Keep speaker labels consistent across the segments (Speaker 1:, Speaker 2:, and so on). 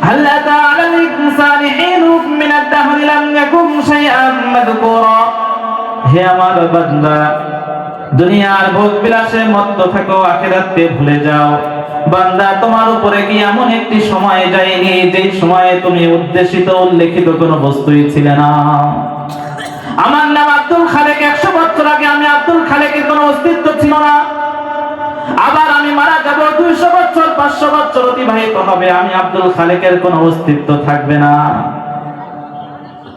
Speaker 1: হাল আতা আলাল ইনসানি হিনুম মিনাদ দাহরি লাম ইয়াকুম শাইআন মাযকুরা। হে আমার বান্দা, দুনিয়ার ভোগ বিলাসে মত্ত থাকো, আখিরাতকে ভুলে যাও। বান্দা, তোমার উপরে কি এমন একটি সময় যায়নি যে সময়ে তুমি উদ্দেশিত উল্লেখিত কোনো বস্তুই ছিলে না? আমার নাম আব্দুল খালেক, 100 বছর আগে আমি আব্দুল খালেকের কোনো অস্তিত্ব ছিল না। আবার আমি মারা যাব, 200 বছর 500 বছর অতিবাহিত হবে, আমি আব্দুল খালেকের কোনো অস্তিত্ব থাকবে না।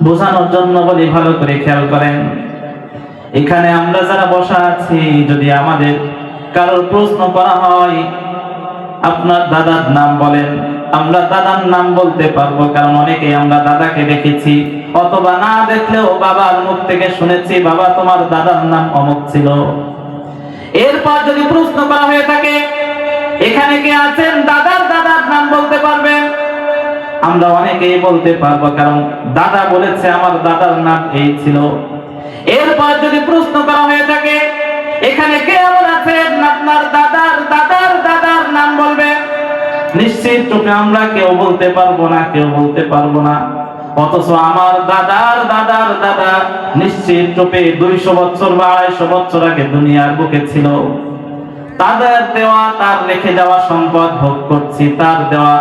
Speaker 1: বোঝানোর জন্য বলি, ভালো করে খেয়াল করেন। এখানে আমরা যারা বসা আছি, যদি আমাদের কারোর প্রশ্ন করা হয় আপনার দাদার নাম বলেন, আমরা দাদার নাম বলতে পারবো, কারণ অনেকেই আমরা দাদাকে দেখেছি, অথবা না দেখলেও বাবার মুখ থেকে শুনেছি বাবা তোমার দাদার নাম অমুক ছিল। এরপর যদি প্রশ্ন করা হয়ে থাকে এখানে কে আছেন দাদার দাদার নাম বলতে পারবেন, আমরা অনেকেই বলতে পারবো, কারণ দাদা বলেছে আমার দাদার নাম এই ছিল। এরপর যদি প্রশ্ন করা হয়ে থাকে এখানে কে এমন আছেন আপনার দাদার দাদার দাদার নাম বলবেন, নিশ্চিত রূপে আমরা কেউ বলতে পারবো না, কেউ বলতে পারবো না। অথচ আমার দাদার দাদার দাদা নিশ্চিত রূপে 200 বছর বা 250 বছর আগে দুনিয়ার বুকে ছিল। তাদের দেওয়া, তার রেখে যাওয়া সম্পদ ভোগ করছি, তার দেওয়া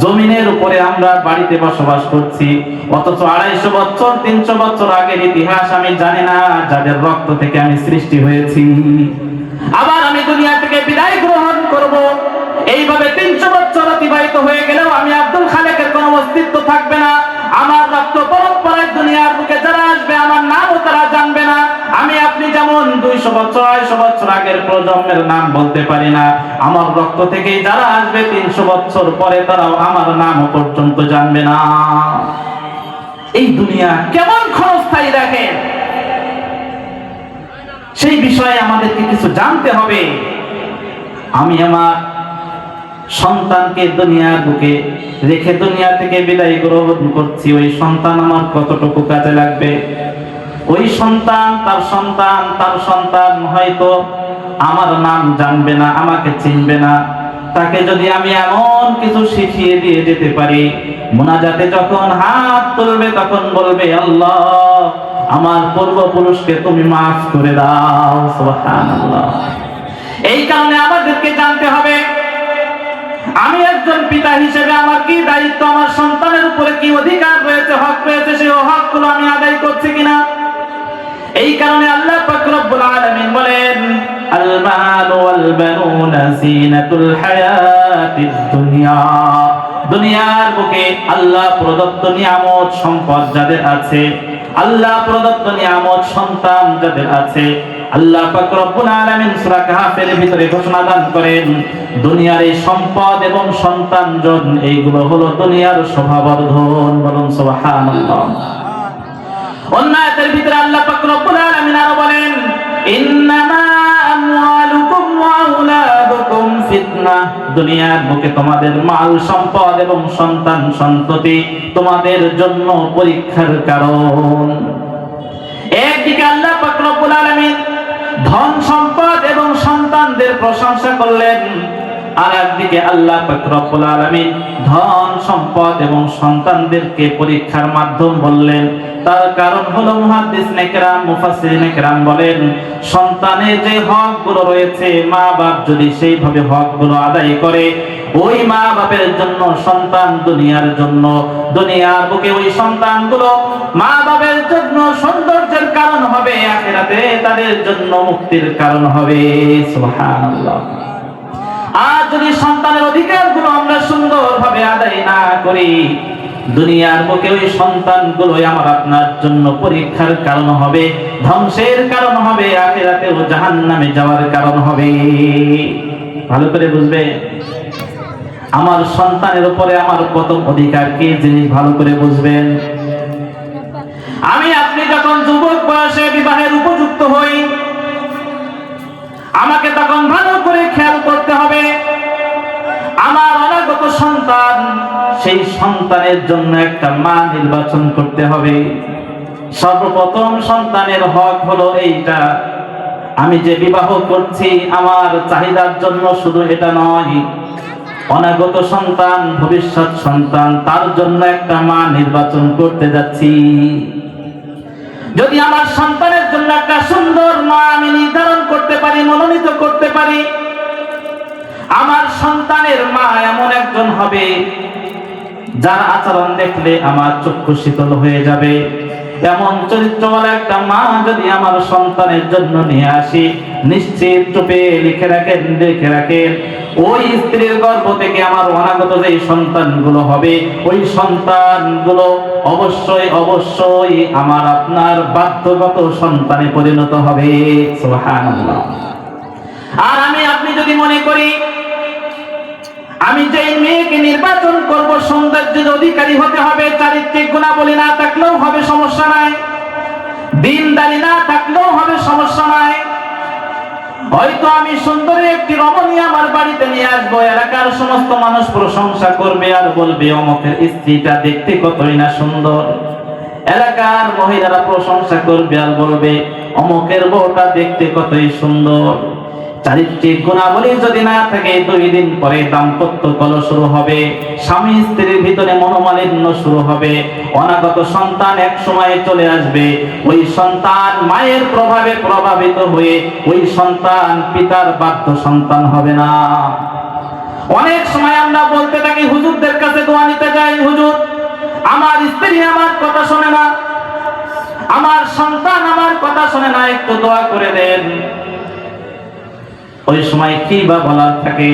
Speaker 1: জমিনের উপরে আমরা বাড়িতে বসবাস করছি। অথচ 250 বছর 300 বছর আগের ইতিহাস আমি জানি না, যাদের রক্ত থেকে আমি সৃষ্টি হয়েছি। আবার আমি দুনিয়া থেকে বিদায় গ্রহণ করব, এইভাবে 300 বছর অতিবাহিত হয়ে গেলেও আমি আব্দুল খালেকের কোনো অস্তিত্ব থাকবে না। আমার রক্ত পরম্পরায় দুনিয়ার বুকে যারা আসবে আমার নামও তারা জানবে না। আমি আপনি যেমন 200 বছর 250 বছর আগের প্রজন্মের নাম বলতে পারি না, আমার রক্ত থেকেই যারা আসবে 300 বছর পরে তারাও আমার নামও পর্যন্ত জানবে না। এই দুনিয়া কেমন ক্ষণস্থায়ী দেখেন, সেই বিষয়ে আমাদেরকে কিছু জানতে হবে। আমি আমার সন্তানকে দুনিয়ার বুকে রেখে দুনিয়া থেকে বিদায় গ্রহণ করছি, ওই সন্তান আমার কতটুকু কাজে লাগবে? ওই সন্তান তার সন্তান তার সন্তান হয়তো আমার নাম জানবে না, আমাকে চিনবে না। তাকে যদি আমি এমন কিছু শিখিয়ে দিয়ে যেতে পারি, মুনাজাতে যখন হাত তুলবে তখন বলবে আল্লাহ আমার পূর্বপুরুষকে তুমি মাফ করে দাও, সুবহানাল্লাহ। এই কারণে আমাদেরকে জানতে হবে আমি একজন পিতা হিসেবে আমার কি দায়িত্ব, আমার সন্তানের উপরে কি অধিকার রয়েছে, হক রয়েছে, সেই হকগুলো আমি আদায় করছি কিনা। এই কারণে আল্লাহ পাক রব্বুল আলামিন বলেন আল মালু ওয়াল বানুনা জিনাতুল হায়াতিদ দুনিয়া। দুনিয়ার বুকে আল্লাহ প্রদত্ত নিয়ামত সম্পদ যাদের আছে, আল্লাহ প্রদত্ত নিয়ামত সন্তান যাদের আছে, আল্লাহ পাক রব্বুল আলামিন সূরা কাহফের ভিতরে ঘোষণা দান করেন দুনিয়ার এই সম্পদ এবং সন্তানজন এইগুলো হলো দুনিয়ার শোভাবর্ধন। বলুন সুবহানাল্লাহ। অন্য আয়াতের ভিতরে আল্লাহ পাক রব্বুল আলামিন আরো বলেন ইন্নামা আমওয়ালুকুম ওয়া আওলাদুকুম ফিতনাহ। দুনিয়ার বুকে তোমাদের মাল সম্পদ এবং সন্তান সন্ততি তোমাদের জন্য পরীক্ষার কারণ। একদিকে আল্লাহ পাক রব্বুল আলামিন ধন সম্পদ এবং সন্তানদের প্রশংসা করলেন, আর একদিকে আল্লাহ পাক রব্বুল আলামিন ধন সম্পদ এবং সন্তানদেরকে পরীক্ষার মাধ্যম বললেন। তার কারণ হলো মুহাদ্দিসিনে কেরাম মুফাসসিরিনে কেরাম বলেন সন্তানের যে হকগুলো রয়েছে মা বাপ যদি সেইভাবে হকগুলো আদায় করে, ওই মা বাপের জন্য সন্তান দুনিয়ার জন্য, দুনিয়ার বুকে ওই সন্তানগুলো মা বাপের জন্য সৌন্দর্যের কারণ হবে, আখিরাতে তাদের জন্য মুক্তির কারণ হবে। সুবহানাল্লাহ। আর যদি সন্তানের অধিকারগুলো আমরা সুন্দরভাবে আদায় না করি, দুনিয়ার বুকে ওই সন্তানগুলোই আমার আপনার জন্য পরীক্ষার কারণ হবে, ধ্বংসের কারণ হবে, আখিরাতেও জাহান্নামে যাওয়ার কারণ হবে। ভালো করে বুঝবে আমার সন্তানের উপরে আমার কত অধিকার, কি জিনিস ভালো করে বুঝবেন। আমি আপনি যখন যুবক বয়সে বিবাহের উপযুক্ত হই, আমাকে তখন ভালো করে খেয়াল করতে হবে আমার অনাগত সন্তান, সেই সন্তানের জন্য একটা মা নির্বাচন করতে হবে। সর্বপ্রথম সন্তানের হক হলো এইটা, আমি যে বিবাহ করছি আমার চাহিদার জন্য শুধু এটা নয়, অনাগত সন্তান, ভবিষ্যৎ সন্তান, তার জন্য একটা মা নির্বাচন করতে যাচ্ছি। যদি আমার সন্তানের জন্য একটা সুন্দর মা আমি নির্ধারণ করতে পারি, মনোনীত করতে পারি, আমার সন্তানের মা এমন একজন হবে যার আচরণ দেখলে আমার চক্ষু শীতল হয়ে যাবে, এমন চরিত্রওয়ালা একটা মা যদি আমার সন্তানের জন্য নিয়ে আসি, নিশ্চিত রূপে লিখে রাখেন ওই স্ত্রীর গর্ভ থেকে আমার অনাগত যে সন্তানগুলো হবে, ওই সন্তানগুলো অবশ্যই আমার আপনার বাধ্যগত সন্তানে পরিণত হবে। সুবহানাল্লাহ। আর আপনি যদি মনে করি আমি যে মেয়েকে নির্বাচন করব সৌন্দর্যের অধিকারী হতে হবে, চারিত্রিক গুণাবলী না থাকলেও হবে, সমস্যা নাই, দিনদারি না থাকলেও হবে, সমস্যা নাই, হয়তো আমি সুন্দরী একটি রমণী আমার বাড়িতে নিয়ে আসবো, এলাকার সমস্ত মানুষ প্রশংসা করবে আর বলবে অমুকের স্ত্রীটা দেখতে কতই না সুন্দর, এলাকার মহিলারা প্রশংসা করবে আর বলবে অমুকের বউটা দেখতে কতই সুন্দর। চারিত্রিক গুণাবলী যদি না থাকে, 2 দিন পরে দাম্পত্য কলহ শুরু হবে, স্বামী স্ত্রীর ভিতরে মনোমালিন্য শুরু হবে, অনাগত সন্তান এক সময়ে চলে আসবে, ওই সন্তান মায়ের প্রভাবে প্রভাবিত হয়ে ওই সন্তান পিতার বাধ্য সন্তান হবে না। অনেক সময় আমরা বলতে থাকি, হুজুরদের কাছে দোয়া নিতে যাই, হুজুর আমার স্ত্রী আমার কথা শোনে না, আমার সন্তান আমার কথা শোনে না, একটু দোয়া করে দেন। ওই সময় কি বা বলার থাকে?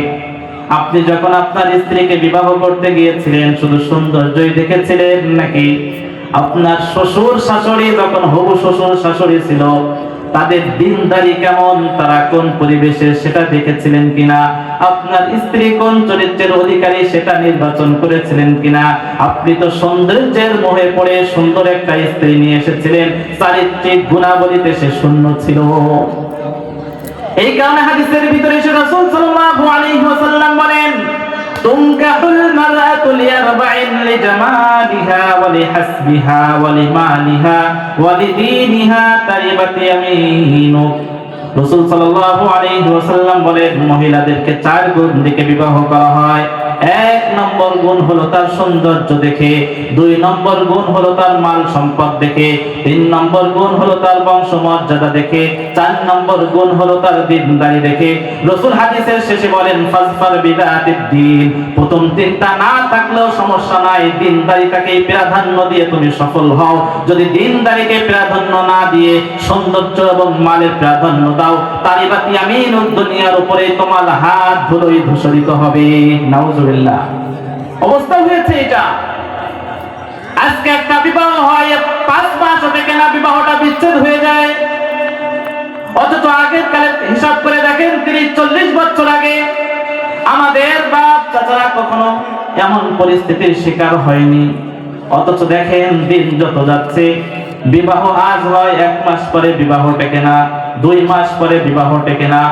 Speaker 1: আপনি যখন আপনার স্ত্রীকে বিবাহ করতে গিয়েছিলেন শুধু সৌন্দর্যই দেখেছিলেন নাকি আপনার শ্বশুর শাশুড়ি যখন হবু শ্বশুর শাশুড়ি ছিল তাদের দিনদারি কেমন, তারা কোন পরিবেশে সেটা দেখেছিলেন কিনা, আপনার স্ত্রী কোন চরিত্রের অধিকারী সেটা নির্বাচন করেছিলেন কিনা? আপনি তো সৌন্দর্যের মোহে পড়ে সুন্দর একটা স্ত্রী নিয়ে এসেছিলেন, চারিত্রিক গুণাবলীতে সে শূন্য ছিল। এই কারণে হাদিসের ভিতরে এসে রাসূল সাল্লাল্লাহু আলাইহি ওয়াসাল্লাম বলেন, তুনকাহুল মারআতু লিআরবাইন লিজামালিহা ওয়া লিহাসবিহা ওয়া লিমালিহা ওয়া লিদীনিহা তারিবাত ইয়ামিনুক। রাসূল সাল্লাল্লাহু আলাইহি ওয়াসাল্লাম বলেন, মহিলাদেরকে 4 গুণ দেখে বিবাহ করা হয়। 1 নম্বর গুণ হলো তার সৌন্দর্য দেখে, 2 নম্বর গুণ হলো তার মাল সম্পদ দেখে, 3 নম্বর গুণ হলো তার বংশমর্যাদা দেখে, 4 নম্বর গুণ হলো তার দিনদারি দেখে। রাসূল হাদিসের শেষে বলেন, ফাজফার বিদাতিদ দ্বীন, প্রথম 3টা না থাকলেও সমস্যা নাই, দিনদারিটাকে প্রাধান্য দিয়ে তুমি সফল হও। যদি দিনদারিকে প্রাধান্য না দিয়ে সৌন্দর্য এবং মালের প্রাধান্য দাও, তারিবাত ইয়ামিনুদ, দুনিয়ার উপরে তোমার হাত ধুলোয় ধূসরিত হবে। নাউজুবিল্লাহ। অবস্থা হয়েছে এটা। আজকে একটা বিবাহ হয়, 5 মাস থেকে না বিবাহটা বিচ্ছেদ হয়ে যায়, অথচ আগের কালে হিসাব করে দেখেন 30-40 বছর আগে আমাদের বাপ চাচারা কখনো এমন পরিস্থিতির শিকার হয়নি। অথচ দেখেন দিন যত যাচ্ছে, বিবাহ আজ হয়, 1 মাস পরে বিবাহ টেকে না, 2 মাস পরে বিবাহ টেকে না,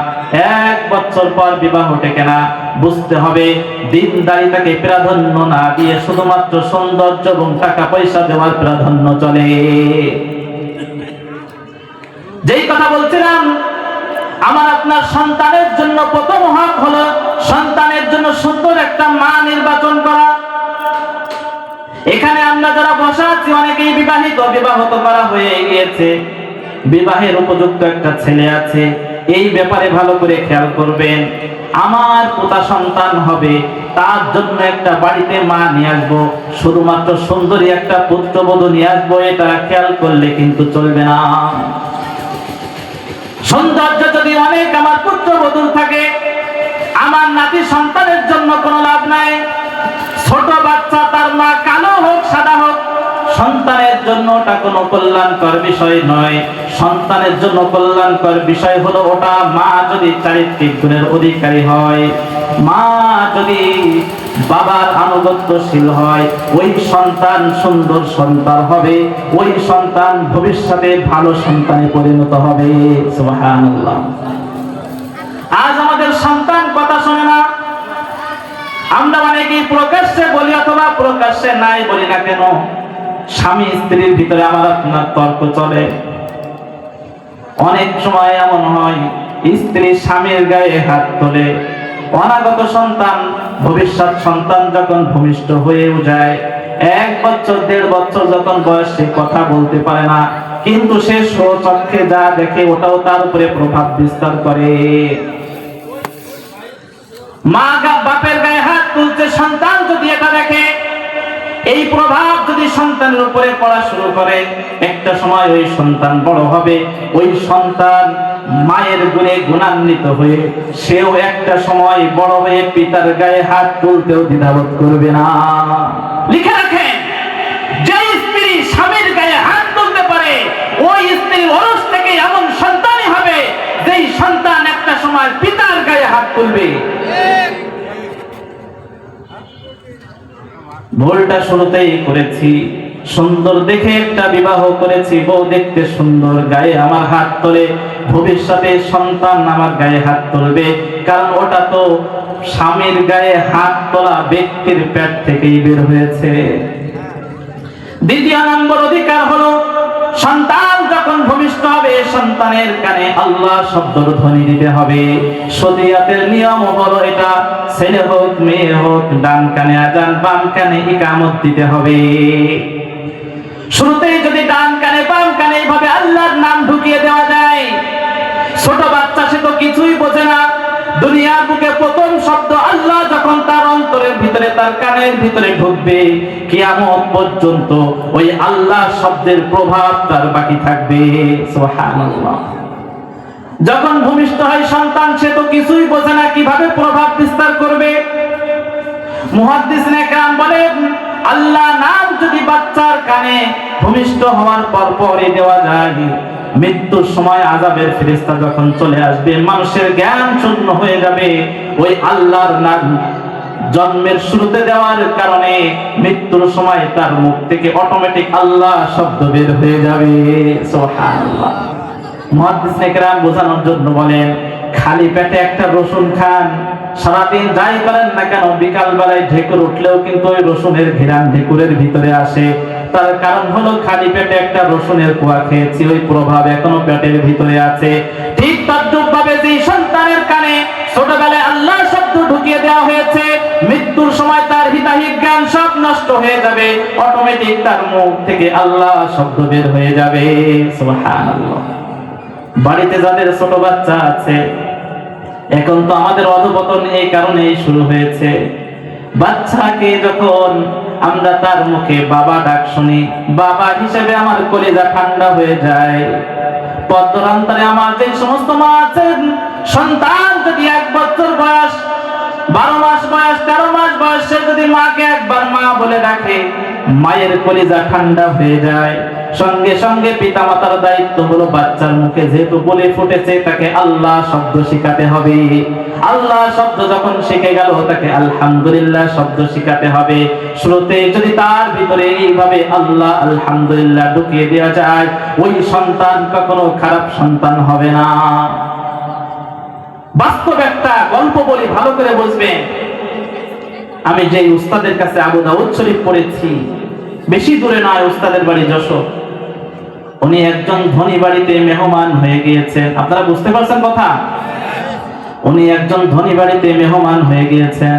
Speaker 1: 1 বছর পর বিবাহ টেকে না। বুঝতে হবে দিনদারিটাকে প্রাধান্য না দিয়ে শুধুমাত্র সৌন্দর্য এবং টাকা পয়সা দেওয়ার প্রাধান্য চলে। যেই কথা বলছিলাম, আমার আপনার সন্তানের জন্য প্রথম হক হলো সন্তানের জন্য সুন্দর একটা মা নির্বাচন করা। এখানে আমরা যারা বসা আছি অনেকেই বিবাহিত, বিবাহ তো করা হয়ে গিয়েছে, বিবাহের উপযুক্ত একটা ছেলে আছে, এই ব্যাপারে ভালো করে খেয়াল করবেন। আমার পোতা সন্তান হবে, তার জন্য একটা বাড়িতে মা নিয়ে আসবো, শুধুমাত্র সুন্দরী একটা পুত্রবধূ নিয়ে আসবো, এটা খেয়াল করলে কিন্তু চলবে না। সৌন্দর্য যদি অনেক আমার পুত্রবধূর থাকে, আমার নাতি সন্তানের জন্য কোনো লাভ নাই। ছোট বাচ্চা তার মা কালো হোক সাদা হোক, সন্তানের জন্য ওটা কোনো কল্যাণকর বিষয় নয়। সন্তানের জন্য কল্যাণকর বিষয় হলো ওটা মা যদি চারিত্রিক গুণের অধিকারী হয়, মা যদি বাবার আনুগত্যশীল হয়, ওই সন্তান সুন্দর সন্তান হবে, ওই সন্তান ভবিষ্যতে ভালো সন্তানে পরিণত হবে। সুবহানাল্লাহ। আজ আমাদের সন্তান কথা শোনে না। আমরা অনেকেই প্রকাশ্যে বলি অথবা প্রকাশ্যে নাই বলি না কেন, স্বামী স্ত্রীর ভিতরে আমার আপনার তর্ক চলে। অনেক সময় এমন হয় স্ত্রী স্বামীর গায়ে হাত তোলে, অনাগত সন্তান, ভবিষ্যৎ সন্তান যখন ভূমিষ্ঠ হয়েও যায়, 1 বছর 1.5 বছর যখন বয়স, সে কথা বলতে পারে না, কিন্তু সে স্বচক্ষে যা দেখে ওটাও তার উপরে প্রভাব বিস্তার করে। মা বাপের গায়ে হাত তুলছে, সন্তান যদি এটা দেখে, এই প্রভাব যদি সন্তানের উপরে পড়া শুরু করে, একটা সময় ওই সন্তান বড় হবে, ওই সন্তান মায়ের গুণে গুণান্বিত হয়ে সেও একটা সময় বড় হয়ে পিতার গায়ে হাত তুলতেও দ্বিধাবোধ করবে না। লিখে রাখেন, যে স্ত্রী স্বামীর গায়ে হাত তুলতে পারে, ওই স্ত্রীর ওরস থেকে এমন সন্তানই হবে যেই সন্তান একটা সময় পিতার গায়ে হাত তুলবে। ভুলটা শুরুতেই করেছি, সুন্দর দেখে একটা বিবাহ করেছি, বউ দেখতে সুন্দর, গায়ে আমার হাত তোলে, ভবিষ্যতে সন্তান আমার গায়ে হাত তুলবে, কারণ ওটা তো স্বামীর গায়ে হাত তোলা ব্যক্তির পেট থেকেই বের হয়েছে। দ্বিতীয় নম্বর অধিকার হলো, সন্তান যখন ভূমিষ্ঠ হবে, সন্তানের কানে আল্লাহ শব্দের ধ্বনি দিতে হবে। শরিয়াতের নিয়ম হলো এটা, ছেলে হোক মেয়ে হোক, ডান কানে আযান, বাম কানে ইকামত দিতে হবে। শুরুতেই যদি ডান কানে বাম কানে এইভাবে আল্লাহর নাম ঢুকিয়ে দেওয়া যায়, ছোট বাচ্চা সে তো কিছুই বোঝে না, দুনিয়ার বুকে প্রথম শব্দ আল্লাহ যখন তার অন্তরের ভিতরে, তার কানের ভিতরে ঢুকবে, কিয়ামত পর্যন্ত ওই আল্লাহ শব্দের প্রভাব তার বাকি থাকবে। সুবহানাল্লাহ। যখন ভূমিষ্ঠ হয় সন্তান, সে তো কিছুই বোঝে না কিভাবে প্রভাব বিস্তার করবে। মুহাদ্দিসিনে কেরাম বলেন, আল্লাহ নাম যদি বাচ্চার কানে ভূমিষ্ঠ হওয়ার পরপরই দেওয়া যায়, মৃত্যুর সময় আযাবের ফেরেশতা যখন চলে আসবে, মানুষের জ্ঞান শূন্য হয়ে যাবে, ওই আল্লাহর নাম জন্মের শুরুতে দেওয়ার কারণে মৃত্যুর সময় তার মুখ থেকে অটোমেটিক আল্লাহ শব্দ বের হয়ে যাবে। সুবহানাল্লাহ। মুহাদ্দিসিনে কেরাম বোঝানোর জন্য বলেন, খালি পেটে একটা রসুন খান, সারাদিন যাই করেন না কেন, বিকাল বেলায় ঢেকুর উঠলেও কিন্তু ওই রসুনের ঘ্রাণ ঢেকুরের ভিতরে আসে। তার কারণ হলো খালি পেটে একটা রসুনের কোয়া খেয়েছি, ওই প্রভাব এখনো পেটের ভিতরে আছে। ঠিক তদ্রূপ ভাবে যে সন্তানের কানে ছোটবেলায় আল্লাহ শব্দ ঢুকিয়ে দেওয়া হয়েছে, মৃত্যুর সময় তার হিতাহিত জ্ঞান সব নষ্ট হয়ে যাবে, অটোমেটিক তার মুখ থেকে আল্লাহ শব্দ বের হয়ে যাবে। সুবহানাল্লাহ। বাড়িতে যাদের ছোট বাচ্চা আছে, এখন তো আমাদের অধঃপতন এই কারণেই শুরু হয়েছে। বাচ্চাকে যখন আমরা তার মুখে বাবা ডাক শুনি, বাবা হিসেবে আমার কলিজা ঠান্ডা হয়ে যায়। পদ্মরান্তরে আমার যে সমস্ত মা আছেন, সন্তান যদি 1 বছর বয়স, 12 মাস বয়স, 13 মাস বয়সে যদি মাকে একবার মা বলে ডাকে, মায়ের কলিজা ঠান্ডা হয়ে যায়। সঙ্গে সঙ্গে পিতামাতার দায়িত্ব হলো বাচ্চার মুখে যেহেতু বলে ফুটেছে, তাকে আল্লাহ শব্দ শেখাতে হবে। আল্লাহ শব্দ যখন শিখে গেল, তাকে আলহামদুলিল্লাহ শব্দ শেখাতে হবে। শুরুতে যদি তার ভিতরে এইভাবে আল্লাহ আলহামদুলিল্লাহ ঢুকিয়ে দেওয়া যায়, ওই সন্তান কখনো খারাপ সন্তান হবে না। বাস্তব একটা গল্প বলি, ভালো করে বুঝবেন। আমি যে উস্তাদের কাছে আবু দাউদ শরীফ পড়েছি, বেশি দূরে নয়, উস্তাদের বাড়ি যশোর। উনি একজন ধনী বাড়িতে মেহমান হয়ে গিয়েছেন। আপনারা বুঝতে পারছেন কথা? উনি একজন ধনী বাড়িতে মেহমান হয়ে গিয়েছেন।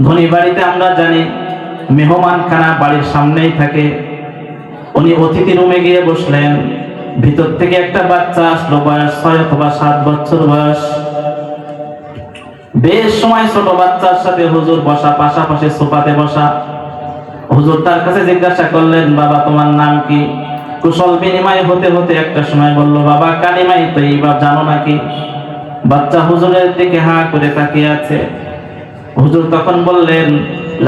Speaker 1: ধনী বাড়িতে আমরা জানি মেহমানখানা বাড়ির সামনেই থাকে। উনি অতিথি রুমে গিয়ে বসলেন, ভিতর থেকে একটা বাচ্চা আসলো, বয়স 6 অথবা 7 বছর বয়স। বেশ সময় ছোট বাচ্চার সাথে হুজুর বসা, পাশাপাশি সোফাতে বসা। হুজুর তার কাছে জিজ্ঞাসা করলেন, বাবা তোমার নাম কি? কুশল বিনিময় হতে হতে একটা সময় বলল, বাবা কালিমাই তৈয়্যিবা জানো নাকি? বাচ্চা হুজুরের দিকে হা করে তাকিয়ে আছে। হুজুর তখন বললেন,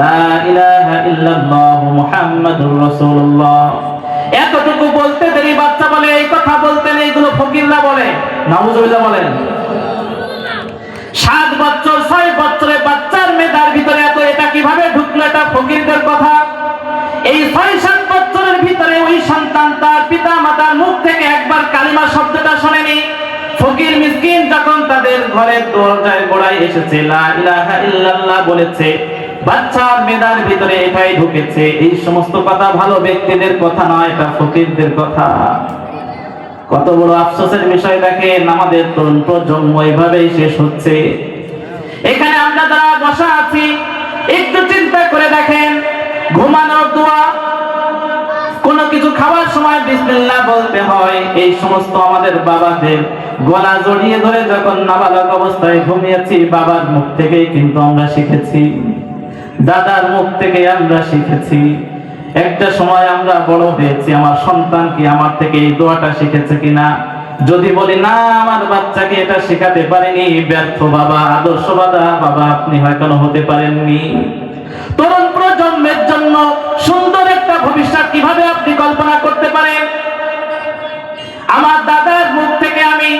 Speaker 1: লা ইলাহা ইল্লাল্লাহ মুহাম্মাদুর রাসূলুল্লাহ। এতটুকু বলতে দেরি বাচ্চা বলে, এই কথা বলতে নেই, এগুলো ফকিররা বলে। নাউজুবিল্লাহ বলেন। 7 বছর 6 বছরের বাচ্চার মেধার ভিতরে এত এটা কিভাবে ঢুকলো? এটা ফকিরদের কথা। এই 6-7 বছরের ভিতরে ওই সন্তান তার পিতা মাতার মুখ থেকে একবার কালিমা শব্দটা শোনেনি। ফকির মিসকিন যখন তাদের ঘরের দরজায় গোড়ায় এসেছে, লা ইলাহা ইল্লাল্লাহ বলেছে, বাচ্চার মেধার ভিতরে এটাই ঢুকেছে। এই সমস্ত কথা ভালো ব্যক্তিদের কথা নয়, এটা ফকিরদের কথা। কত বড় আফসোসের বিষয় দেখেন, আমাদের তরুণ প্রজন্ম এইভাবেই শেষ হচ্ছে। এখানে আমরা যারা বসা আছি একটু চিন্তা করে দেখেন, ঘুমানোর দোয়া, কোনো কিছু খাওয়ার সময় বিসমিল্লাহ বলতে হয়। এই সমস্ত আমাদের বাবাদের গলা জড়িয়ে ধরে যখন নাবালক অবস্থায় ঘুমিয়েছি, বাবার মুখ থেকেই কিন্তু আমরা শিখেছি, দাদার মুখ থেকে আমরা শিখেছি। একটা সময় আমরা বড় হয়েছি, আমার সন্তান কি আমার থেকে এই দোয়াটা শিখেছে কিনা? যদি বলি না, আমার বাচ্চাকে এটা শেখাতে পারেনি, ব্যর্থ বাবা, আদর্শবাদা বাবা আপনি হয়তো হতে পারেননি। তরুণ প্রজন্মের জন্য সুন্দর একটা ভবিষ্যৎ কিভাবে আপনি কল্পনা করতে পারেন? আমার দাদার মুখ থেকে আমি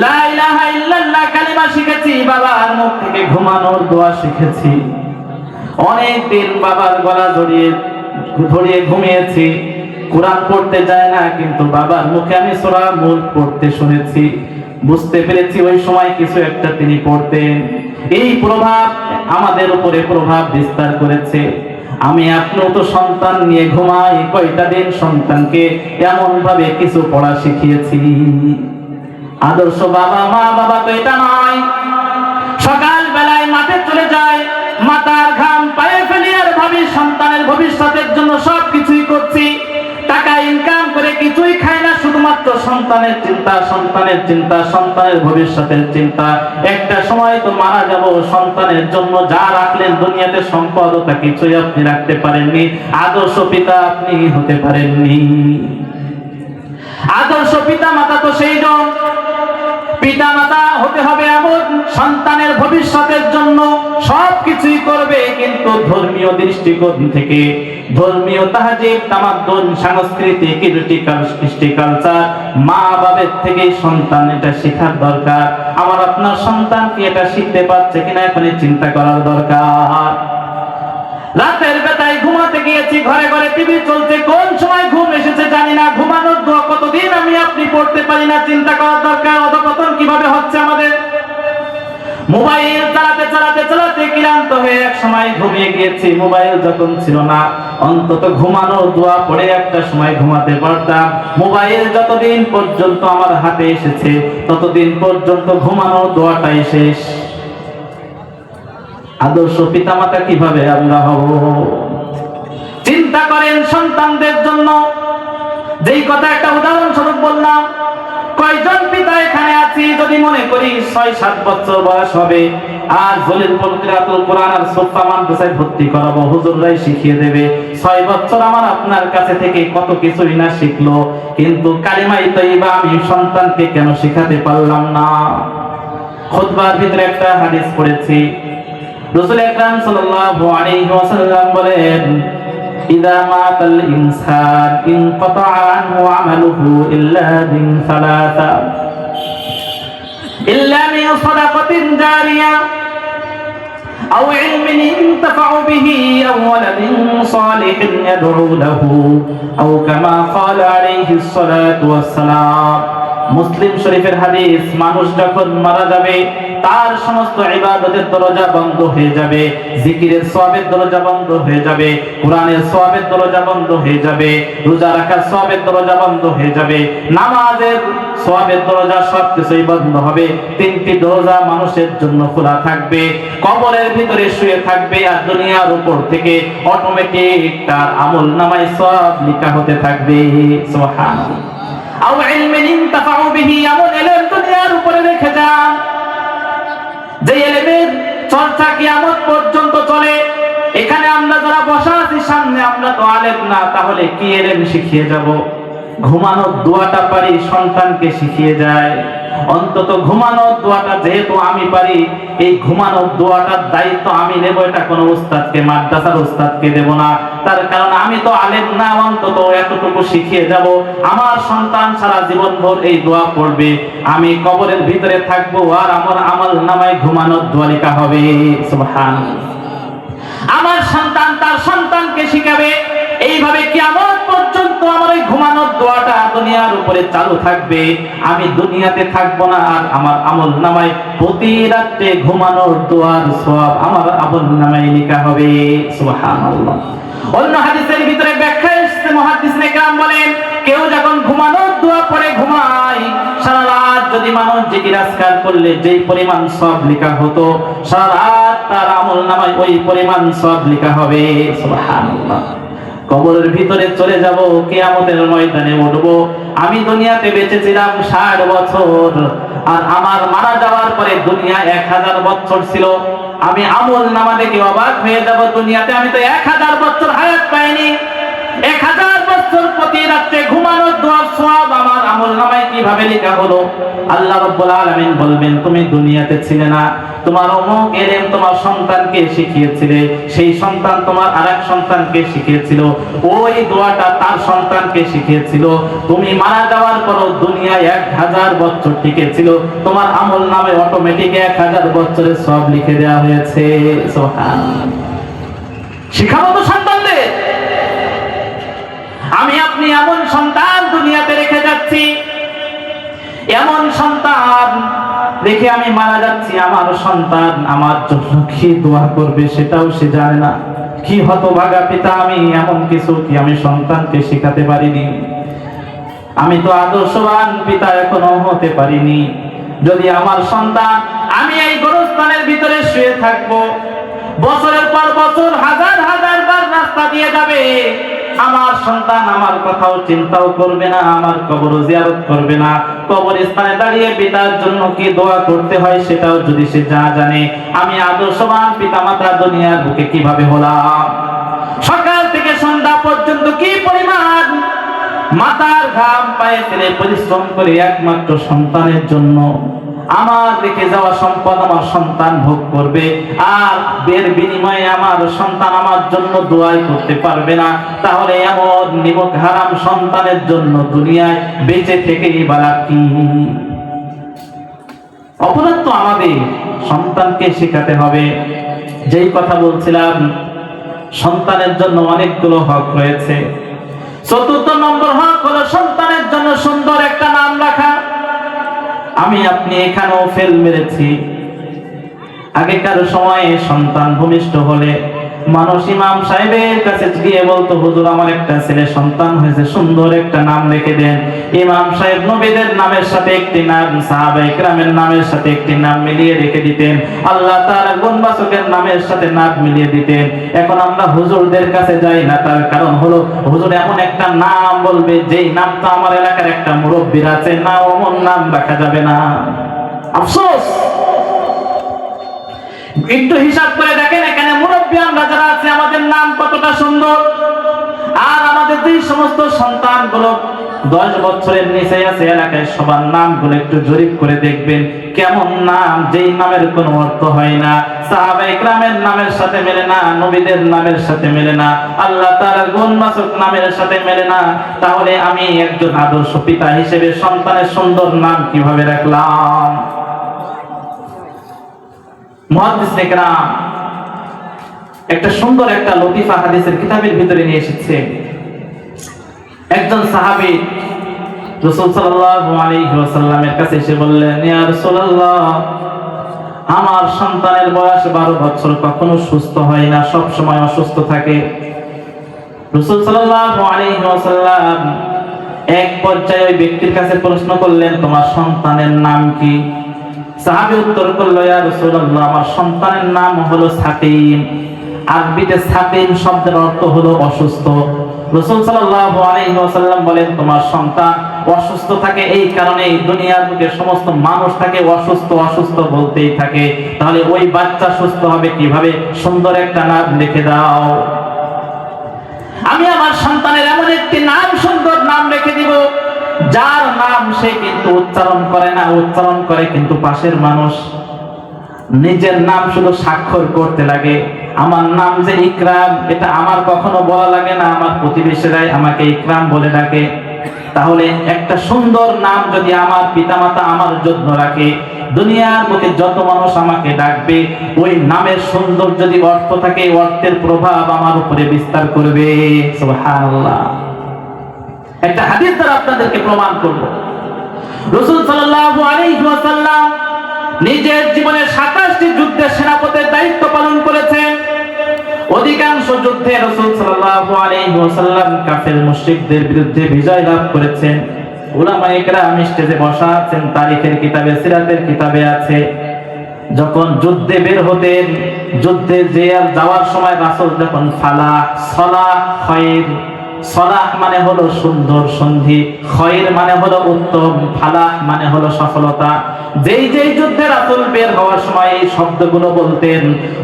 Speaker 1: লা ইলাহা ইল্লাল্লাহ কালিমা শিখেছি, বাবার মুখ থেকে ঘুমানোর দোয়া শিখেছি। অনেক দিন বাবার গলা ধরিয়ে ঘুমিয়েছি। কোরআন পড়তে যায় না, কিন্তু বাবার মুখে আমি সূরা মুলক পড়তে শুনেছি। বুঝতে পেরেছি ওই সময় কিছু একটা তিনি পড়তেন। এই প্রভাব আমাদের উপরে প্রভাব বিস্তার করেছে। আমি আপনিও তো সন্তান নিয়ে ঘুমাই, কয়টা দিন সন্তানকে এমন ভাবে কিছু পড়া শিখিয়েছি। আদর্শ বাবা মা বাবা তো এটা নয়। সকাল বেলায় মাঠে চলে যায়, মাথার ঘাম পায়ে ফেলি আর ভাবি সন্তানের ভবিষ্যতের জন্য সবকিছুই করছি। টাকা ইনকাম করে কিছুই খায় না, শুধুমাত্র সন্তানের চিন্তা, সন্তানের চিন্তা, সন্তানের ভবিষ্যতের চিন্তা। একটা সময় তো মারা যাব, সন্তানের জন্য যা রাখলেন দুনিয়াতে সম্পদ, তা কিছুই আপনি রাখতে পারেননি। আদর্শ পিতা আপনি হতে পারেননি। আদর্শ পিতা মাতা তো সেই জন, পিতা মাতা হতে হবে এমন সন্তানের ভবিষ্যতের জন্য সবকিছুই করবে, কিন্তু ধর্মীয় দৃষ্টিকোণ থেকে, ধর্মীয় তাহজিব তামাদ্দুন সংস্কৃতি কৃষ্টি কালচার, মা বাবার থেকে সন্তান এটা শেখার দরকার। আমার আপনার সন্তান কি এটা শিখতে পারছে কিনা এখনই চিন্তা করার দরকার। রাতের বেলায় ঘুমাতে গিয়েছি, ঘরে ঘরে টিভি চলছে, কোন সময় ঘুম এসেছে জানি না। ঘুমানোর দোয়া কতদিন আমি আপনি পড়তে পারি না, চিন্তা করার দরকার। অধপতন কিভাবে হচ্ছে আমাদের। মোবাইল চালাতে চালাতে চালাতে ক্লান্ত হয়ে এক সময় ঘুমিয়ে গিয়েছি। মোবাইল যখন ছিল না, অন্তত ঘুমানোর দোয়া পড়ে একটা সময় ঘুমাতে পারতাম। মোবাইল যতদিন পর্যন্ত আমার হাতে এসেছে ততদিন পর্যন্ত ঘুমানোর দোয়াটাই শেষ। আদর্শ পিতামাতা কিভাবে আমরা হব? চিন্তা করেন সন্তানদের জন্য। যেই কথা একটা উদাহরণ স্বরূপ বললাম, কয়জন পিতা এখানে আছি যদি মনে করি ৬-৭ বছর বয়স হবে আর জলিলপুর কিরাতুল কোরআন আর সোফা মাদ্রাসায় ভর্তি করাবো, হুজুররাই শিখিয়ে দেবে। ৬ বছর আমার আপনার কাছে থেকে কত কিছুই না শিখলো, কিন্তু কালিমায়ে তয়্যিবা আমি সন্তানকে কেন শিখাতে পারলাম না? খুতবার ভিতরে একটা হাদিস পড়েছি, রাসূল আকরাম সাল্লাল্লাহু আলাইহি ওয়াসাল্লাম বলেন, ইযা মাতাল ইনসান ইনকাতা আনহু আমালুহু ইল্লা বিন সালাসা, ইল্লা মিন সাদাকাতিন জারিয়া আও ইলমিন ইনতাফাউ বিহি আও ওয়ালাদিন সালিহিন ইয়াদউ লাহু আও কামা ক্বালা আলাইহিস সালাতু ওয়াস সালাম। মুসলিম শরীফের হাদিস, মানুষ যখন মারা যাবে তার সমস্ত ইবাদতের দরজা বন্ধ হয়ে যাবে, জিকিরের সওয়াবের দরজা বন্ধ হয়ে যাবে, কোরআনের সওয়াবের দরজা বন্ধ হয়ে যাবে, রোজা রাখার সওয়াবের দরজা বন্ধ হয়ে যাবে, নামাজের সওয়াবের দরজা সবকিছুই বন্ধ হবে। 3টি দরজা মানুষের জন্য খোলা থাকবে। কবরের ভিতরে শুয়ে থাকবে আর দুনিয়ার উপর থেকে অটোমেটিক তার আমলনামায় সওয়াব লেখা হতে থাকবে। সুবহানাল্লাহ। আও ইলমিন ইনতাফাউ বিহি, এমন ইলম দুনিয়ার উপরে রেখে যান যে ইলমের চর্চা কিয়ামত পর্যন্ত চলে। এখানে আমরা যারা বসা আছি সামনে, আমরা তো আলেম না, তাহলে কি ইলম শিখিয়ে যাব? ঘুমানোর দোয়াটা পারি, সন্তানকে শিখিয়ে যায়। অন্তত ঘুমানোর দোয়াটা যেহেতু আমি পারি, এই ঘুমানোর দোয়াটার দায়িত্ব আমি নেব। এটা কোনো উস্তাদকে, মাদ্রাসার উস্তাদকে দেব না, তার কারণ আমি তো আলেম না। অন্তত এতটুকু শিখিয়ে যাব, আমার সন্তান সারা জীবন ভর এই দোয়া পড়বে, আমি কবরের ভিতরে থাকবো আর আমার আমল নামায় ঘুমানোর দোয়া লেখা হবে। সুবহানাল্লাহ। আমার সন্তান তার সন্তানকে শিখাবে। এইভাবে কিয়ামত পর্যন্ত আমার এই ঘুমানোর দোয়াটা দুনিয়ার উপরে চালু থাকবে। আমি দুনিয়াতে থাকবো না আর আমার আমল নামায় প্রতি রাতে ঘুমানোর দোয়ার সওয়াব আমার আমল নামায় লেখা হবে। সুবহানাল্লাহ। অন্য হাদিসের ভিতরে ব্যাখ্যা এসেছে, মুহাদ্দিসিনে কেরাম বলেন, কেউ যখন ঘুমানোর দোয়া পড়ে ঘুমায়, সারা রাত যদি মানুষ জিকির আজকার করলে যেই পরিমাণ সওয়াব লেখা হতো, সারা রাত তার আমলনামায় ওই পরিমাণ সওয়াব লেখা হবে। সুবহানাল্লাহ। কবরের ভিতরে চলে যাব, কিয়ামতের ময়দানে উঠব। আমি দুনিয়াতে বেঁচেছিলাম 60 বছর, আর আমার মারা যাওয়ার পরে দুনিয়া 1000 বছর ছিল। আমি আমলনামা দেখে অবাক হয়ে যাব, দুনিয়াতে আমি তো 1000 বছর হায়াত পাইনি। 1000 বছর প্রতি রাতে ঘুমানোর দোয়ার সওয়াব আমার আমলনামায় কিভাবে লেখা হলো? আল্লাহ রাব্বুল আলামিন বলবেন, তুমি দুনিয়াতে ছিলে না, তোমার অমুক ইলম তোমার সন্তানকে শিখিয়েছিলে, সেই সন্তান তোমার আরেক সন্তানকে শিখিয়েছিল, ওই দোয়াটা তার সন্তানকে শিখিয়েছিল। তুমি মারা যাওয়ার পর দুনিয়ায় 1000 বছর টিকেছিল, তোমার আমলনামায় অটোমেটিক 1000 বছরের সওয়াব লিখে দেওয়া হয়েছে। সুবহানাল্লাহ। শিখাবো তো সন্তানদের। আমি আপনি এমন সন্তান দুনিয়াতে রেখে যাচ্ছি, এমন সন্তান রেখে আমি মারা যাচ্ছি, আমার সন্তান আমার জন্য কি দোয়া করবে সেটাও সে জানে না। কি হতভাগা পিতা আমি, এমন কিছু কি আমি সন্তানকে শেখাতে পারিনি? আমি তো আদর্শবান পিতা এখনো হতে পারিনি। যদি আমার সন্তান, আমি এই গোরস্থানের ভিতরে শুয়ে থাকবো, বছরের পর বছর হাজার হাজার বার রাস্তা দিয়ে যাবে, আমার সন্তান আমার কথাও চিন্তাও করবে না, আমার কবর জিয়ারত করবে না, কবরস্থানে দাঁড়িয়ে পিতার জন্য কি দোয়া করতে হয় সেটাও যদি সে না জানে, আমি আদর্শবান পিতামাতা দুনিয়ার বুকে কিভাবে হলাম? সকাল থেকে সন্ধ্যা পর্যন্ত কি পরিমাণ মাথার ঘাম পায়ে ফেলে পরিশ্রম করে একমাত্র সন্তানের জন্য। আমার রেখে যাওয়া সম্পদ আমার সন্তান ভোগ করবে, আর এর বিনিময়ে আমার সন্তান আমার জন্য দোয়াই করতে পারবে না। তাহলে এমন নিমক হারাম সন্তানের জন্য দুনিয়ায় বেঁচে থেকেই বালা কি? অপরাধ তো আমাদের, সন্তানকে শেখাতে হবে। যেই কথা বলছিলাম, সন্তানের জন্য অনেকগুলো হক রয়েছে। ৪র্থ নম্বর হক হলো সন্তানের জন্য সুন্দর একটা নাম রাখা। আমি আপনি এখানেও ফেল মেরেছি। আগেকার সময়ে সন্তান ভূমিষ্ঠ হলে মানুষ ইমাম সাহেবের কাছে গিয়ে বলতো, হুজুর আমার একটা ছেলে সন্তান হয়েছে, সুন্দর একটা নাম রেখে দেন। ইমাম সাহেব নবীদের নামের সাথে একটি নাম, সাহাবায়ে কেরামের নামের সাথে একটি নাম মিলিয়ে রেখে দিতেন, আল্লাহ তাআলা গুণবাচকের নামের সাথে নাম মিলিয়ে দিতেন। এখন আমরা হুজুরদের কাছে যাই না, তার কারণ হলো হুজুর এমন একটা নাম বলবে যেই নামটা আমার এলাকার একটা মুরব্বির আছে, না অমন নাম রাখা যাবে না। আফসোস। একটু হিসাব করে দেখেন, এখানে মুরব্বী আমরা যারা আছে আমাদের নাম কতটা সুন্দর, আর আমাদের যে সমস্ত সন্তানগুলো 10 বছরের নিচে আছে এলাকায় সবার নামগুলো একটু জরিপ করে দেখবেন কেমন নাম, যেই নামের কোনো অর্থ হয় না, সাহাবায়ে কেরামের নামের সাথে মেলে না, নবীদের নামের সাথে মেলে না, আল্লাহ তাআলার গুণবাচক নামের সাথে মেলে না। তাহলে আমি একজন আদর্শ পিতা হিসেবে সন্তানের সুন্দর নাম কিভাবে রাখলাম? মুহাদ্দিসে কেরাম একটা সুন্দর একটা লতিফা হাদিসের কিতাবের ভিতরে নিয়ে এসেছে। একজন সাহাবী রাসূল সাল্লাল্লাহু আলাইহি ওয়াসাল্লামের কাছে এসে বললেন, ইয়া রাসূলুল্লাহ, আমার সন্তানের বয়স 12 বছর, কখনো সুস্থ হয় না, সব সময় অসুস্থ থাকে। রাসূল সাল্লাল্লাহু আলাইহি ওয়াসাল্লাম এক পর্যায়ে ওই ব্যক্তির কাছে প্রশ্ন করলেন, তোমার সন্তানের নাম কি? সাহাবী উত্তর করলো, ইয়া রাসূলুল্লাহ, আমার সন্তানের নাম হলো সাকিম। আরবিতে সাকিম শব্দের অর্থ হলো অসুস্থ। রাসূল সাল্লাল্লাহু আলাইহি ওয়াসাল্লাম বলেন, তোমার সন্তান অসুস্থ থাকে এই কারণে দুনিয়ার বুকে সমস্ত মানুষ তাকে অসুস্থ অসুস্থ বলতেই থাকে, তাহলে ওই বাচ্চা সুস্থ হবে কিভাবে? সুন্দর একটা নাম লিখে দাও। আমি আমার সন্তানের এমন একটি নাম, সুন্দর নাম রেখে দিব যার নাম সে কিন্তু উচ্চারণ করে না, উচ্চারণ করে কিন্তু পাশের মানুষ। নিজের নাম শুধু স্বাক্ষর করতে লাগে। আমার নাম যে ইকরাম, এটা আমার কখনো বলা লাগে না, আমার প্রতিবেশীরাই আমাকে ইকরাম বলে ডাকে। তাহলে একটা সুন্দর নাম যদি আমার পিতামাতা আমার জন্য রাখে, দুনিয়ার বুকে যত মানুষ আমাকে ডাকবে, ওই নামের সুন্দর যদি অর্থ থাকে, অর্থের প্রভাব আমার উপরে বিস্তার করবে। সুবহানাল্লাহ। একটা হাদিস দ্বারা আপনাদেরকে প্রমাণ করব। রাসূল সাল্লাল্লাহু আলাইহি ওয়াসাল্লাম নিজের জীবনে 27টি যুদ্ধের সেনাপতির দায়িত্ব পালন করেছেন। অধিকাংশ যুদ্ধে রাসূল সাল্লাল্লাহু আলাইহি ওয়াসাল্লাম কাফের মুশরিকদের বিরুদ্ধে বিজয় লাভ করেছেন। উলামায়ে কেরাম স্টেজে বসা আছেন, তারিখের কিতাবে, সিরাতের কিতাবে আছে, যখন যুদ্ধে বের হতেন, যুদ্ধে যাওয়ার সময় রাসূল যখন ফালাহ, সালাহ, খায়র, সালাহ মানে হলো সুন্দর সন্ধি, খায়র মানে হলো উত্তম, ফালাহ মানে হলো সফলতা, যেই যেই যুদ্ধে রাসূল বের হওয়ার সময় এই শব্দগুলো বলতেন,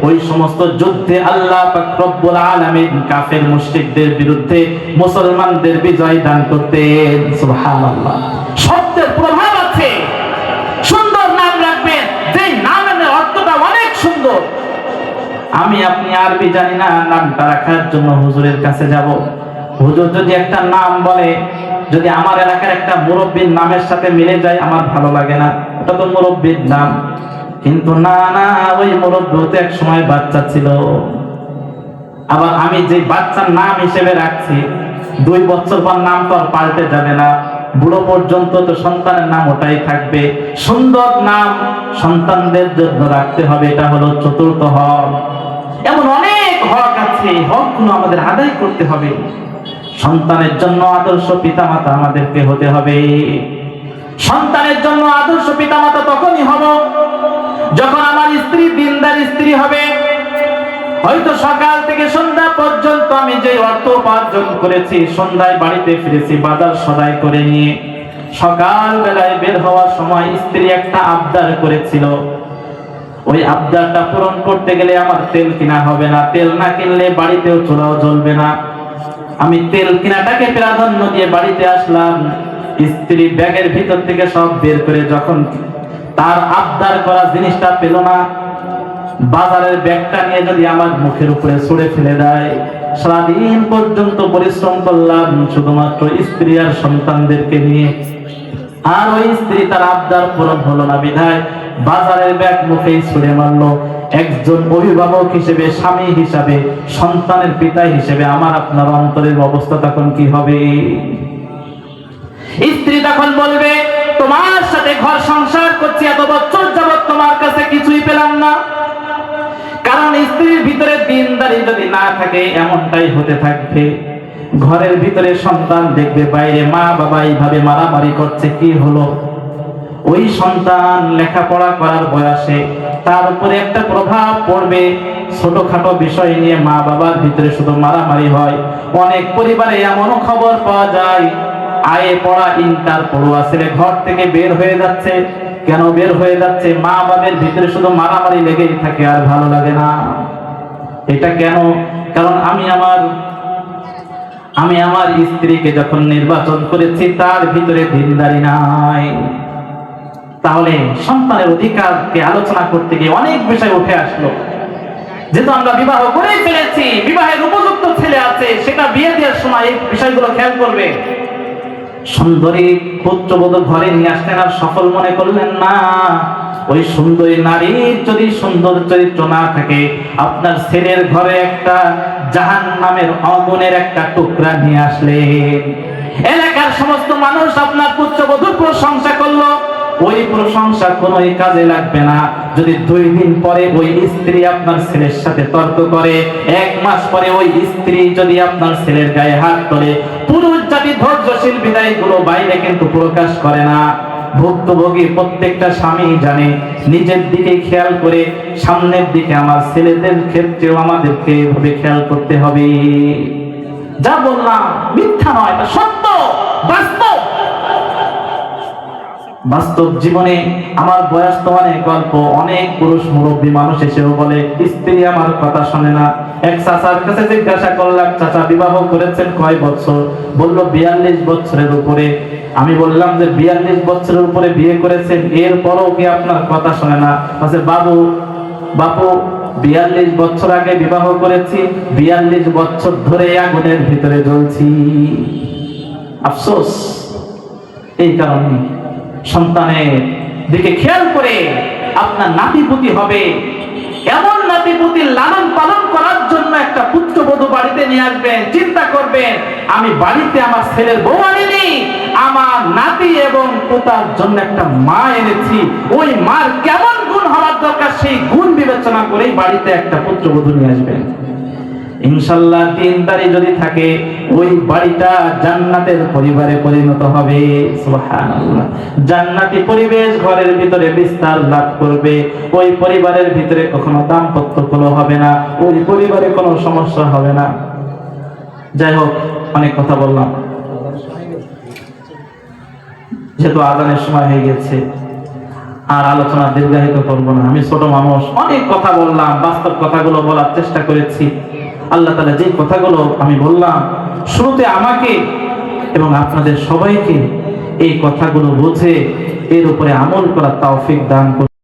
Speaker 1: ওই সমস্ত যুদ্ধে আল্লাহ পাক রব্বুল আলামিন কাফের মুশরিকদের বিরুদ্ধে মুসলমানদের বিজয় দান করতেন। সুবহানাল্লাহ। শব্দের প্রভাব আছে। সুন্দর নাম রাখবেন, যেই নামের অর্থটা অনেক সুন্দর। আমি আপনি আরবি জানি না, নামটা রাখার জন্য হুজুরের কাছে যাব। হুজুর যদি একটা নাম বলে, যদি আমার এলাকার একটা মুরব্বীর নামের সাথে মিলে যায়, আমার ভালো লাগে না, ওটা তো মুরব্বীর নাম। কিন্তু না না, ওই মুরব্বী তো এক সময় বাচ্চা ছিল। আবার আমি যে বাচ্চার নাম হিসেবে রাখছি, 2 বছর পর নাম তো আর পাল্টে যাবে না, বুড়ো পর্যন্ত তো সন্তানের নাম ওটাই থাকবে। সুন্দর নাম সন্তানদের জন্য রাখতে হবে, এটা হলো চতুর্থ হক। এমন অনেক হক আছে, হকগুলো আমাদের আদায় করতে হবে। সন্তানের জন্য আদর্শ পিতামাতা আমাদেরকে হতে হবে। সন্তানের জন্য আদর্শ পিতামাতা তখনই হব যখন আমার স্ত্রী দিনদার স্ত্রী হবে। হয়তো সকাল থেকে সন্ধ্যা পর্যন্ত আমি যে অর্থ উপার্জন করেছি, সন্ধ্যায় বাড়িতে ফিরেছি বাজার সদাই করে নিয়ে, সকাল বেলায় বের হওয়ার সময় স্ত্রী একটা আবদার করেছিল, ওই আবদারটা পূরণ করতে গেলে আমার তেল কিনা হবে না, তেল না কিনলে বাড়িতেও চুলাও জ্বলবে না। আমি তেল কিনাটাকে প্রাধান্য দিয়ে বাড়িতে আসলাম। স্ত্রী ব্যাগের ভিতর থেকে সব বের করে যখন তার আবদার করা জিনিসটা পেল না, বাজারের ব্যাগটা নিয়ে যদি আমার মুখের উপরে ছুঁড়ে ফেলে দেয়। সারাদিন পর্যন্ত পরিশ্রম করলাম শুধুমাত্র স্ত্রী আর সন্তানদেরকে নিয়ে, আর ওই স্ত্রী তার আবদার পূরণ হলো না বিধায় বাজারের ব্যাগ মুখেই ছুঁড়ে মারলো। একজন অভিভাবক হিসেবে, স্বামী হিসাবে, সন্তানের পিতা হিসেবে আমার আপনার অন্তরের অবস্থা তখন কি হবে? স্ত্রী তখন বলবে, তোমার সাথে ঘর সংসার করছি এত বছর যাবত, তোমার কাছে কিছুই পেলাম না। কারণ স্ত্রীর ভিতরে দিনদারি যদি না থাকে, এমনটাই হতে থাকবে। ঘরের ভিতরে সন্তান দেখবে, বাইরে মা বাবা এইভাবে মারামারি করছে, কি হলো? ওই সন্তান লেখাপড়া করার বয়সে তার উপরে একটা প্রভাব পড়বে। ছোটখাটো বিষয় নিয়ে মা বাবার ভিতরে শুধু মারামারি হয়। অনেক পরিবারে এমনও খবর পাওয়া যায়, আয়ে পড়া ইন্টার পড়ুয়া ছেলে ঘর থেকে বের হয়ে যাচ্ছে। কেন বের হয়ে যাচ্ছে? মা বাবার ভিতরে শুধু মারামারি লেগেই থাকে, আর ভালো লাগে না। এটা কেন? কারণ আমি আমার স্ত্রীকে যখন নির্বাচন করেছি, তার ভিতরে দিনদারি নাই। তাহলে সন্তানের অধিকারকে আলোচনা করতে গিয়ে অনেক বিষয় উঠে আসলো। যেহেতু আমরা বিবাহ করেই ফেলেছি, বিবাহের উপযুক্ত ছেলে আছে, সেটা বিয়ে দেওয়ার সময় এই বিষয়গুলো খেয়াল করবে। সুন্দরী পুত্রবধূ ঘরে নিয়ে আসলেন আর সফল মনে করলেন না। ওই সুন্দরী নারীর যদি সুন্দর চরিত্র না থাকে, আপনার ছেলের ঘরে একটা জাহান্নামের আগুনের একটা টুকরা নিয়ে আসলেন। এলাকার সমস্ত মানুষ আপনার পুত্রবধূর প্রশংসা করলো, ওই প্রশংসা কোনোই কাজে লাগবে না যদি 2 দিন পরে ওই স্ত্রী আপনার ছেলের সাথে তর্ক করে, 1 মাস পরে ওই স্ত্রী যদি আপনার ছেলের গায়ে হাত তোলে। পুরুষ জাতি ধৈর্যশীল বিদায় গুলো বাইরে কিন্তু প্রকাশ করে না। ভুক্তভোগী প্রত্যেকটা স্বামী জানে, নিজের দিকে খেয়াল করে সামনের দিকে আমার ছেলেদের ক্ষেত্রেও আমাদেরকে এভাবে খেয়াল করতে হবে। যা বললাম মিথ্যা নয়, এটা সত্য, বাস্তব। বাস্তব জীবনে আমার বয়স তো অনেক অল্প, অনেক পুরুষ মুরব্বী মানুষ এসেও বলে স্ত্রী আমার কথা শোনে না। এক চাচার কাছে জিজ্ঞাসা করলাম, চাচা বিবাহ করেছেন কয় বছর? বলল 42 বছরের উপরে। আমি বললাম যে 42 বছরের উপরে বিয়ে করেছেন, এরপরও কি আপনার কথা শোনে না? বলছে বাপু 42 বছর আগে বিবাহ করেছি, 42 বছর ধরে আগুনের ভিতরে জ্বলছি। আফসোস এই কারণে সন্তানের দিকে খেয়াল করে আপনার নাতিপুতি হবে। এমন নাতিপুতি লালন পালন করার জন্য একটা পুত্রবধূ বাড়িতে নিয়ে আসবেন। চিন্তা করবেন, আমি বাড়িতে আমার ছেলের বউ আনিনি, আমার নাতি এবং পোতার জন্য একটা মা এনেছি। ওই মার কেমন গুণ হওয়ার দরকার, সেই গুণ বিবেচনা করেই বাড়িতে একটা পুত্রবধূ নিয়ে আসবেন। ইনশাআল্লাহ দিনদারি যদি থাকে ওই বাড়িটা জান্নাতের পরিবারে পরিণত হবে। সুবহানাল্লাহ। জান্নাতি পরিবেশ ঘরের ভিতরে বিস্তার লাভ করবে। ওই পরিবারের ভিতরে কখনো দাম্পত্য কলহ হবে না, ওই পরিবারে কোনো সমস্যা হবে না। যাই হোক, অনেক কথা বললাম, যেহেতু আজানের সময় হয়ে গেছে আর আলোচনা দীর্ঘায়িত করবো না। আমি ছোট মানুষ, অনেক কথা বললাম, বাস্তব কথাগুলো বলার চেষ্টা করেছি। আল্লাহ তাআলা যে কথাগুলো আমি বললাম, শুরুতে আমাকে এবং আপনাদের সবাইকে এই কথাগুলো বুঝে এর উপরে আমল করার তৌফিক দান করুন।